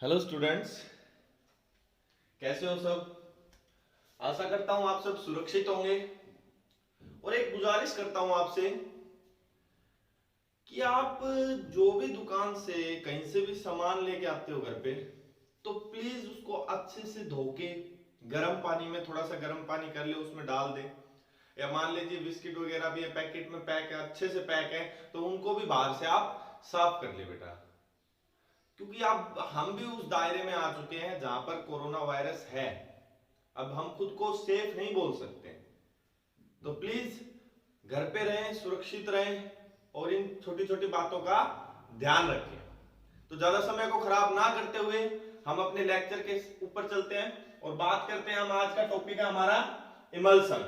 Hello students, कैसे हो सब। आशा करता हूं आप सब सुरक्षित होंगे और एक गुजारिश करता हूं आपसे कि आप जो भी दुकान से कहीं से भी सामान लेके आते हो घर पे, तो प्लीज उसको अच्छे से धो के गर्म पानी में थोड़ा सा गर्म पानी कर ले, उसमें डाल दे। या मान लीजिए बिस्किट वगैरह भी है, पैकेट में पैक है, अच्छे से पैक है, तो उनको भी बाहर से आप साफ कर ले बेटा। क्योंकि अब हम भी उस दायरे में आ चुके हैं जहां पर कोरोना वायरस है। अब हम खुद को सेफ नहीं बोल सकते, तो प्लीज घर पे रहें, सुरक्षित रहें और इन छोटी छोटी बातों का ध्यान रखें। तो ज्यादा समय को खराब ना करते हुए हम अपने लेक्चर के ऊपर चलते हैं और बात करते हैं। हम आज का टॉपिक है हमारा इमल्सन।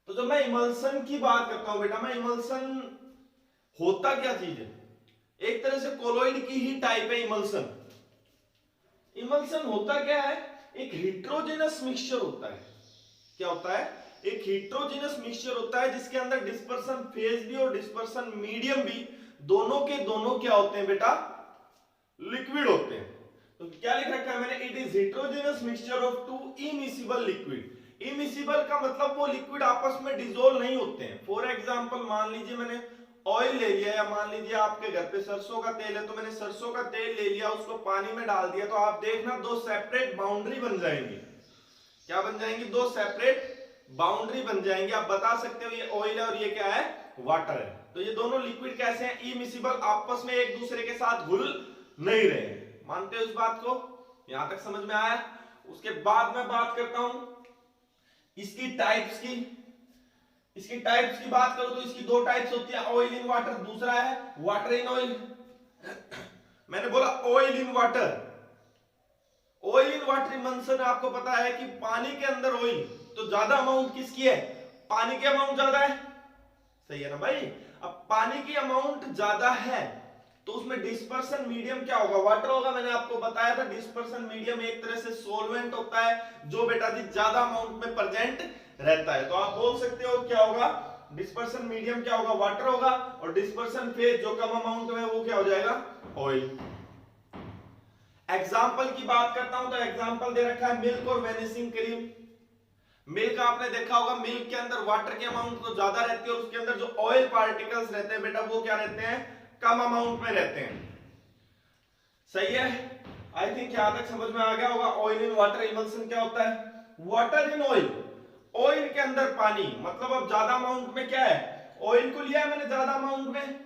तो जब मैं इमल्सन की बात करता हूं बेटा, मैं इमल्सन होता क्या चीज है, एक तरह से कोलोइड की ही टाइप है इमल्सन। इमल्सन होता क्या है, एक हेट्रोजेनस मिक्सचर होता है। क्या होता है, एक हेट्रोजेनस मिक्सचर होता है जिसके अंदर डिस्पर्सन फेज भी और डिस्पर्सन मीडियम भी दोनों के दोनों क्या होते हैं बेटा, लिक्विड होते हैं। तो क्या लिख रखा है मैंने, it is heterogeneous mixture of to immiscible liquid. Immiscible का मतलब वो लिक्विड आपस में डिसॉल्व नहीं होते हैं। फॉर एग्जांपल मान लीजिए मैंने ऑयल ले लिया, या मान लीजिए आपके घर पे सरसों का तेल है, तो मैंने सरसों का तेल ले लिया, उसको पानी में डाल दिया, तो आप देखना दो सेपरेट बाउंड्री बन जाएंगी। क्या बन जाएंगी, दो सेपरेट बाउंड्री बन जाएंगी। आप बता सकते हो ये ऑयल है और ये क्या है, वाटर है। तो ये दोनों लिक्विड कैसे हैं, इमिसिबल, आपस में एक दूसरे के साथ घुल नहीं रहे। मानते हो इस बात को, यहां तक समझ में आया। उसके बाद मैं बात करता हूं इसकी टाइप्स की। इसकी टाइप्स की बात करूं तो इसकी दो टाइप्स होती है, ऑयल इन वाटर, दूसरा है वाटर इन ऑयल। मैंने बोला oil in water. Oil in water emulsion आपको पता है कि पानी के अंदर ऑयल, तो ज्यादा अमाउंट किसकी है, पानी की अमाउंट ज्यादा है, सही है ना भाई। अब पानी की अमाउंट ज्यादा है तो उसमें डिस्पर्सन मीडियम क्या होगा, वाटर होगा। मैंने आपको बताया था डिस्पर्सन मीडियम एक तरह से सोलवेंट होता है जो बेटा जी ज्यादा अमाउंट में प्रेजेंट रहता है। तो आप बोल सकते हो क्या होगा, डिस्पर्सन मीडियम क्या होगा, वाटर होगा, और डिस्पर्सन फेज जो कम अमाउंट में वो क्या हो जाएगा, ऑयल। एग्जाम्पल की बात करता हूं तो एग्जाम्पल दे रखा है मिल्क और वेनिसिंग क्रीम। मिल्क आपने देखा होगा, मिल्क के अंदर वाटर की अमाउंट तो ज्यादा रहती है और उसके अंदर जो ऑयल पार्टिकल्स रहते हैं बेटा वो क्या रहते हैं, कम अमाउंट में रहते हैं। सही है, आई थिंक यहां तक समझ में आ गया होगा। ऑयल इन वाटर इमल्सन क्या होता है, वाटर इन ऑयल, ऑयल के अंदर पानी, मतलब अब ज्यादा अमाउंट में क्या है, ऑयल को लिया है मैंने ज्यादा अमाउंट में।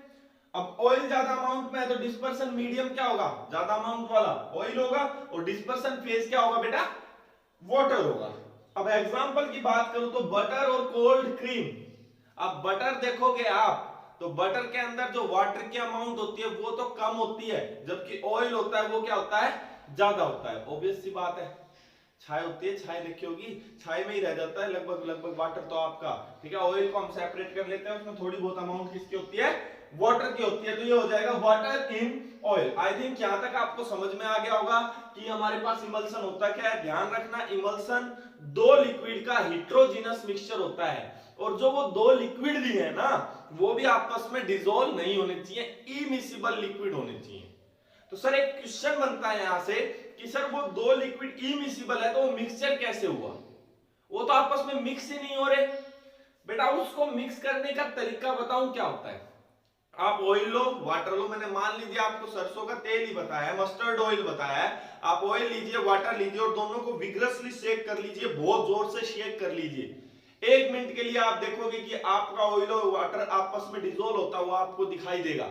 अब ऑयल ज्यादा अमाउंट में है तो डिस्पर्सन मीडियम क्या होगा, ज्यादा अमाउंट वाला ऑयल होगा, और डिस्पर्सन फेज क्या होगा बेटा, वाटर होगा। अब एग्जांपल की बात करूं तो बटर और कोल्ड क्रीम। अब बटर देखोगे आप तो बटर के अंदर जो वाटर की अमाउंट होती है वो तो कम होती है, जबकि ऑयल होता है वो क्या होता है, ज्यादा होता है। ऑब्वियस सी बात है, छाय होती है, छाय लिखी होगी, छाय में ही रह जाता है लगभग लगभग वाटर तो आपका, ठीक है। ऑयल को हम सेपरेट कर लेते हैं, उसमें थोड़ी बहुत अमाउंट किसकी होती है, वाटर की होती है। तो ये हो जाएगा water in oil. I think यहां तक आपको समझ में आ गया होगा कि हमारे पास इमल्सन होता क्या है। ध्यान रखना, इमल्सन दो लिक्विड का हेट्रोजीनस मिक्सचर होता है, और जो वो दो लिक्विड भी है ना वो भी आपस में डिसॉल्व नहीं होने चाहिए, इमिसिबल लिक्विड होने चाहिए। तो सर एक क्वेश्चन बनता है यहां से कि सर वो दो लिक्विड इमिसिबल है तो वो मिक्सचर कैसे हुआ, वो तो आपस में मिक्स ही नहीं हो रहे। बेटा उसको मिक्स करने का तरीका बताऊं क्या होता है। आप ऑयल लो, वाटर लो, मैंने मान लीजिए आपको सरसों का तेल ही बताया है, मस्टर्ड ऑयल बताया है। आप ऑयल लीजिए, वाटर लीजिए और दोनों को विग्रसली शेक कर लीजिए, बहुत जोर से शेक कर लीजिए। 1 मिनट के लिए आप देखोगे कि आपका ऑयल और वाटर आपस में डिसॉल्व होता हुआ आपको दिखाई देगा।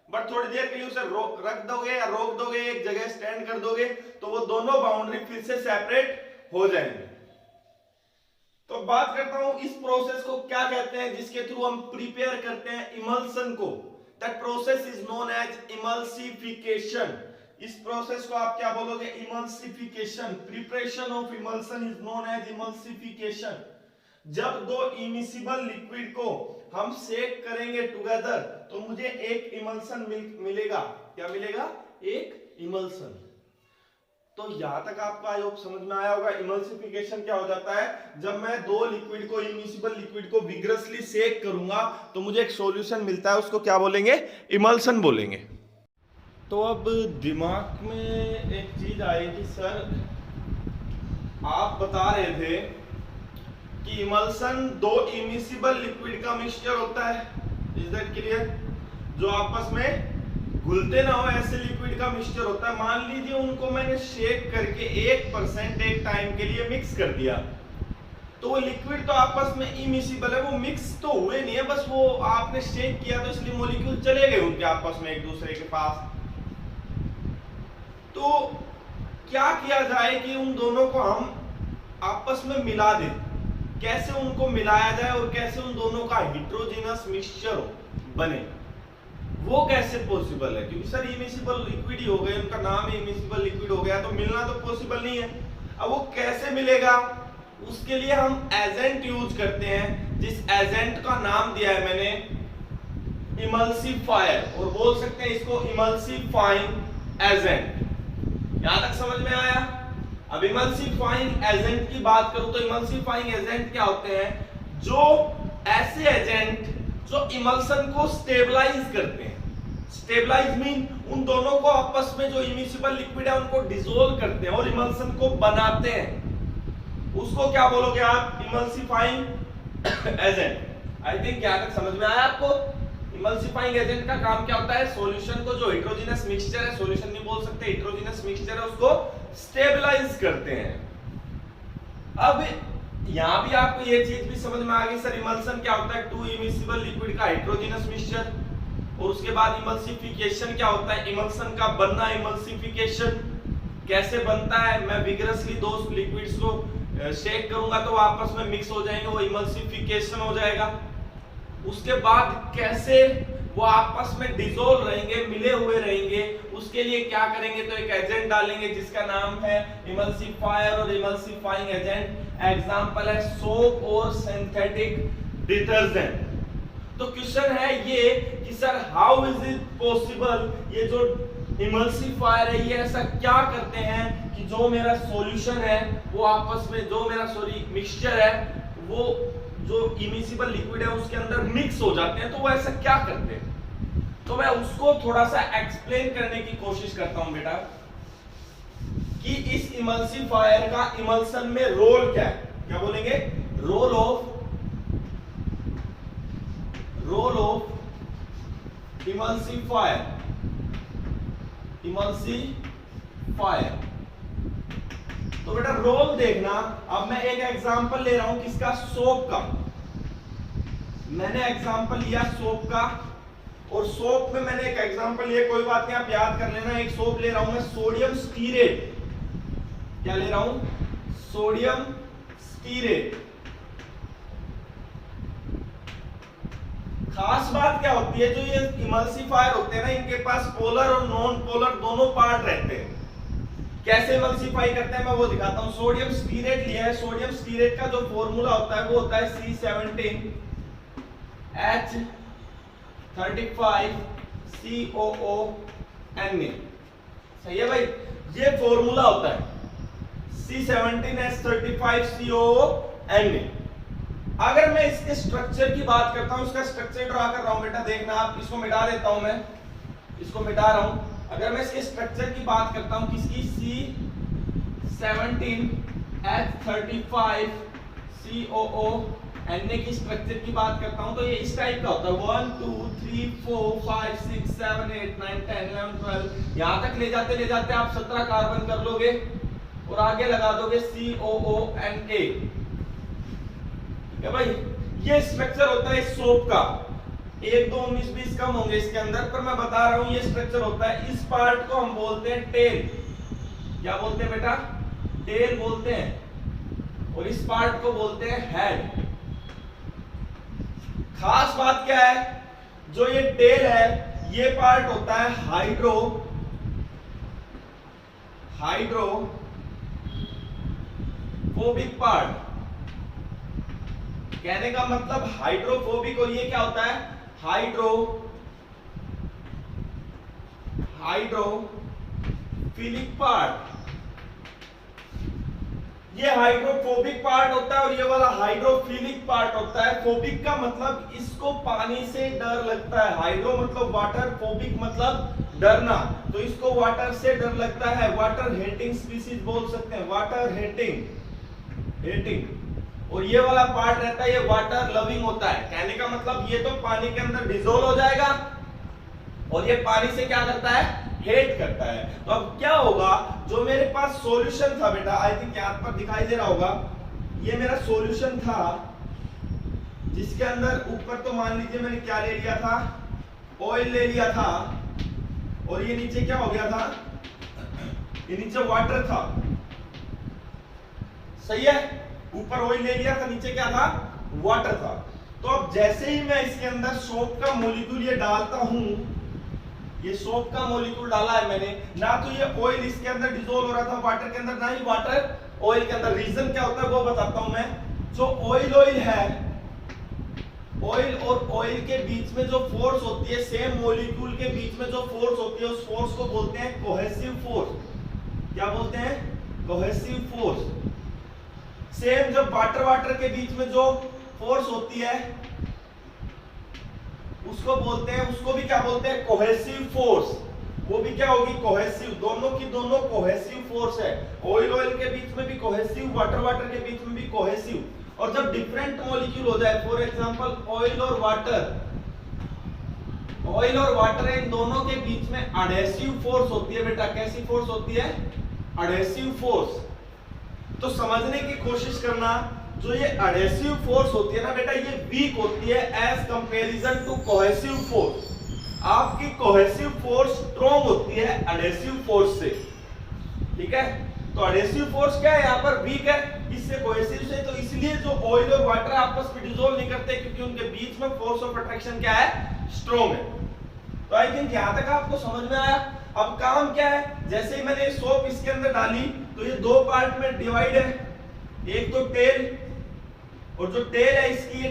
बट थोड़ी देर के लिए उसे रख दोगे या रोक दोगे, एक जगह स्टैंड कर दोगे, तो वो दोनों बाउंड्री फिर से सेपरेट हो जाएंगे। तो बात करता हूं इस प्रोसेस को क्या कहते हैं जिसके थ्रू हम प्रिपेयर करते हैं इमल्सन को। That process is known as emulsification. इस प्रोसेस को आप क्या बोलोगे, emulsification. Preparation of emulsion is known as emulsification. जब दो इमिसिबल लिक्विड को हम सेक करेंगे टुगेदर तो मुझे एक इमल्सन मिलेगा। क्या मिलेगा, एक इमल्सन। तो यहां तक आपको आई होप समझ में आया होगा। इमल्सिफिकेशन क्या हो जाता है, जब मैं दो लिक्विड को, इमिसिबल लिक्विड को विग्रसली सेक करूंगा तो मुझे एक सॉल्यूशन मिलता है, उसको क्या बोलेंगे, इमल्सन बोलेंगे। तो अब दिमाग में एक चीज आई कि सर आप बता रहे थे कि इमल्सन दो इमिसिबल लिक्विड का मिक्सचर होता है, इज दैट क्लियर? जो आपस में घुलते ना हो ऐसे लिक्विड का मिक्सचर होता है। मान लीजिए उनको मैंने शेक करके 1% एक टाइम के लिए मिक्स कर दिया, तो वो लिक्विड तो आपस में इमिसिबल है, वो मिक्स तो हुए नहीं है, बस वो आपने शेक किया तो इसलिए मॉलिक्यूल चले गए उनके आपस में एक दूसरे के पास। तो क्या किया जाए कि उन दोनों को हम आपस में मिला दें? कैसे उनको मिलाया जाए और कैसे उन दोनों का हेटेरोजेनस मिक्सचर बने, वो कैसे पॉसिबल है? क्योंकि सर इमिसिबल लिक्विड ही हो गए, उनका नाम ही इमिसिबल लिक्विड हो गया, तो मिलना तो पॉसिबल नहीं है। अब वो कैसे मिलेगा? उसके लिए हम एजेंट यूज करते हैं, जिस एजेंट का नाम दिया है मैंने इमल्सिफायर, और बोल सकते हैं इसको इमल्सिफाइंग एजेंट। यहां तक समझ में आया? अब इमल्सिफाइंग एजेंट की बात करूं तो इमल्सिफाइंग एजेंट क्या होते हैं? जो ऐसे एजेंट जो इमल्सन को स्टेबलाइज करते हैं। स्टेबलाइज मीन उन दोनों को आपस में जो इमिसिबल लिक्विड है उनको डिसोल्व करते हैं और इमल्सन को बनाते हैं। उसको क्या बोलोगे आप? Emulsifying agent. आई थिंक यहां तक समझ में आया आपको? इमल्सिफाइंग एजेंट का काम क्या होता है? सॉल्यूशन को जो हेटेरोजेनस मिक्सचर है, सॉल्यूशन नहीं बोल सकते, हेटेरोजेनस मिक्सचर है, उसको स्टेबलाइज करते हैं। अब यहां भी आपको ये चीज भी समझ में आ गई सर इमल्सन क्या होता है? टू इमिसिबल लिक्विड का हेटेरोजेनस मिक्सचर। और उसके बाद इमल्सिफिकेशन क्या होता है? इमल्सन का बनना। इमल्सिफिकेशन कैसे बनता है? मैं विगरसली दो लिक्विड्स को शेक करूंगा तो आपस में मिक्स हो जाएंगे, वो इमल्सिफिकेशन हो जाएगा। उसके बाद कैसे वो आपस में डिसोल्व रहेंगे, मिले हुए रहेंगे, उसके लिए क्या करेंगे? तो एक एजेंट डालेंगे जिसका नाम है इमल्सिफायर और इमल्सिफाइंग एजेंट। एग्जांपल है सोप और सिंथेटिक डिटर्जेंट। तो क्वेश्चन है ये कि sir how is it possible, ये जो इमल्सिफायर है ये ऐसा क्या करते हैं कि जो मेरा सॉल्यूशन है वो आपस में, जो मेरा मिक्सचर है वो जो इमिसिबल लिक्विड है उसके अंदर मिक्स हो जाते हैं, तो वो ऐसा क्या करते हैं? तो मैं उसको थोड़ा सा एक्सप्लेन करने की कोशिश करता हूं बेटा कि इस इमल्सिफायर का इमल्सन में रोल क्या है। क्या बोलेंगे? Role of emulsifier. तो बेटा रोल देखना। अब मैं एक एग्जांपल ले रहा हूं किसका? सोप का। मैंने एग्जांपल लिया सोप का, और सोप में मैंने एक एग्जांपल लिया, कोई बात नहीं आप याद कर लेना। एक सोप ले रहा हूं मैं सोडियम स्टीरेट। क्या ले रहा हूं? Sodium stearate. खास बात क्या होती है? जो ये इमल्सिफायर होते हैं ना, इनके पास पोलर और नॉन पोलर दोनों पार्ट रहते हैं। कैसे इमल्सिफाई करते हैं मैं वो दिखाता हूं। सोडियम स्टीरेट लिया है। सोडियम स्टीरेट का जो फॉर्मूला होता है वो होता है C17H35COO Na। सही है भाई? ये फॉर्मूला होता है C17H35COO Na। अगर मैं इसके स्ट्रक्चर की बात करता हूं, इसका स्ट्रक्चर ड्रा कर रहा हूं बेटा, देखना आप। इसको मिटा देता हूं मैं, इसको मिटा रहा हूं। अगर मैं इसके स्ट्रक्चर की बात करता हूं, किसकी? C17H35COO Na की स्ट्रक्चर की बात करता हूं तो ये इस टाइप का होता है। 1 2 3 4 5 6 7 8 9 10 11 12। यहां तक ले जाते आप 17 कार्बन कर लोगे और आगे लगा दोगे COONA। ठीक है भाई? ये स्ट्रक्चर होता है इस सोप का। 1 2 19 20 कम होंगे इसके अंदर, पर मैं बता रहा हूं ये स्ट्रक्चर होता है। इस पार्ट को हम बोलते हैं टेल। क्या बोलते हैं बेटा? टेल बोलते हैं। और इस पार्ट को बोलते हैं हेड। खास बात क्या है? जो ये टेल है ये पार्ट होता है हाइड्रोफोबिक पार्ट। कहने का मतलब हाइड्रोफोबिक, और ये क्या होता है? Hydrophilic part. ये हाइड्रोफोबिक पार्ट होता है और ये वाला हाइड्रोफिलिक पार्ट होता है। फोबिक का मतलब इसको पानी से डर लगता है, हाइड्रो मतलब वाटर, फोबिक मतलब डरना, तो इसको वाटर से डर लगता है। वाटर हेटिंग स्पीसीज बोल सकते हैं, वाटर हेटिंग। और ये वाला पार्ट रहता है ये वाटर लविंग होता है। कहने का मतलब ये तो पानी के अंदर डिसोल्व हो जाएगा और ये पानी से क्या करता है, हेट करता है। तो अब क्या होगा, जो मेरे पास सॉल्यूशन था बेटा, आई थिंक यहां पर दिखाई दे रहा होगा, ये मेरा सॉल्यूशन था जिसके अंदर ऊपर तो मान लीजिए मैंने क्या ले लिया था, ऑयल ले लिया था, और ये नीचे क्या हो गया था, ये नीचे वाटर था, सही है। ऊपर ऑयल ले लिया था, नीचे क्या था, वाटर था। तो अब जैसे ही मैं इसके अंदर सोप का मॉलिक्यूल ये डालता हूं, ये सोप का मॉलिक्यूल डाला है मैंने, ना तो ये ऑयल इसके अंदर डिसॉल्व हो रहा था वाटर के अंदर, ना ही वाटर ऑयल के अंदर। रीजन क्या होता है वो बताता हूं मैं। जो ऑयल है, ऑयल और ऑयल के बीच में जो फोर्स होती है, सेम मॉलिक्यूल के बीच में जो फोर्स होती है, उस फोर्स को बोलते हैं कोहेसिव फोर्स। क्या बोलते हैं, कोहेसिव फोर्स। सेम जब वाटर के बीच में जो फोर्स होती है उसको बोलते हैं, उसको भी क्या बोलते हैं, कोहेसिव फोर्स। वो भी क्या होगी, कोहेसिव। दोनों की दोनों कोहेसिव फोर्स है। ऑयल के बीच में भी कोहेसिव, वाटर के बीच में भी कोहेसिव। और जब डिफरेंट मॉलिक्यूल हो जाए, फॉर एग्जांपल ऑयल और वाटर, इन दोनों के बीच में एडहेसिव फोर्स होती है बेटा। कैसी फोर्स होती है, एडहेसिव फोर्स। तो समझने की कोशिश करना, जो ये एडहेसिव फोर्स होती है ना बेटा, ये वीक होती है as comparison to cohesive force. आपकी कोहेसिव फोर्स स्ट्रॉन्ग होती है एडहेसिव फोर्स से, ठीक है। तो एडहेसिव फोर्स क्या है, यहाँ पर वीक है इससे, कोहेसिव से। तो इसलिए जो ऑयल और वाटर आपस में डिसॉल्व नहीं करते, क्योंकि उनके बीच में फोर्स ऑफ अट्रैक्शन क्या है, स्ट्रॉन्ग है। तो आई थिंक यहां तक आपको समझ में आया। अब काम क्या है, जैसे ही मैंने सोप इसके अंदर डाली तो ये दो पार्ट में डिवाइड है, एक तो टेल, और जो टेल है इसकी, ये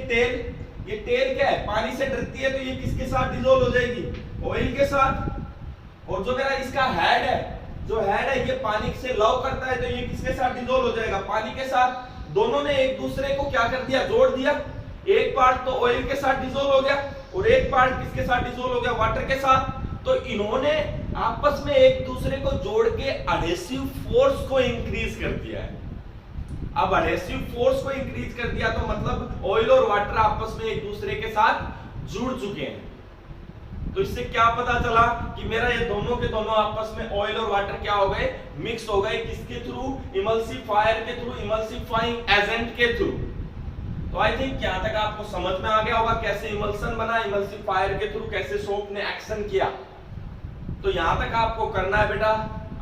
टेल क्या है, पानी से डरती है, तो ये किसके साथ डिसॉल्व हो जाएगी, ऑयल के साथ। और जो मेरा इसका हेड है, ये पानी से लव करता है, तो ये किसके साथ डिसॉल्व हो जाएगा, पानी के साथ। दोनों ने एक दूसरे को क्या कर दिया, जोड़ दिया। एक पार्ट तो ऑयल के साथ डिसॉल्व हो गया और एक पार्ट किसके साथ डिसॉल्व हो गया, वाटर के साथ। तो इन्होंने आपस में एक दूसरे को जोड़ के एडहेसिव फोर्स को इंक्रीज कर दिया है। अब एडहेसिव फोर्स को इंक्रीज कर दिया तो मतलब ऑयल और वाटर आपस में एक दूसरे के साथ जुड़ चुके हैं। तो इससे क्या पता चला कि मेरा ये दोनों के दोनों आपस में ऑयल और वाटर क्या हो गए, मिक्स हो गए। किसके थ्रू, इमल्सिफायर के थ्रू, इमल्सिफाइंग एजेंट के थ्रू। तो आई थिंक यहां तक आपको समझ में आ गया होगा कैसे इमल्सन बना, इमल्सिफायर के थ्रू कैसे सोप ने एक्शन किया। तो यहां तक आपको करना है बेटा।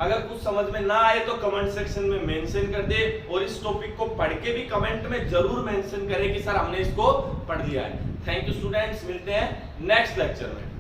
अगर कुछ समझ में ना आए तो कमेंट सेक्शन में मेंशन कर दे, और इस टॉपिक को पढ़ के भी कमेंट में जरूर मेंशन करें कि सर हमने इसको पढ़ लिया है। थैंक यू स्टूडेंट्स, मिलते हैं नेक्स्ट लेक्चर में।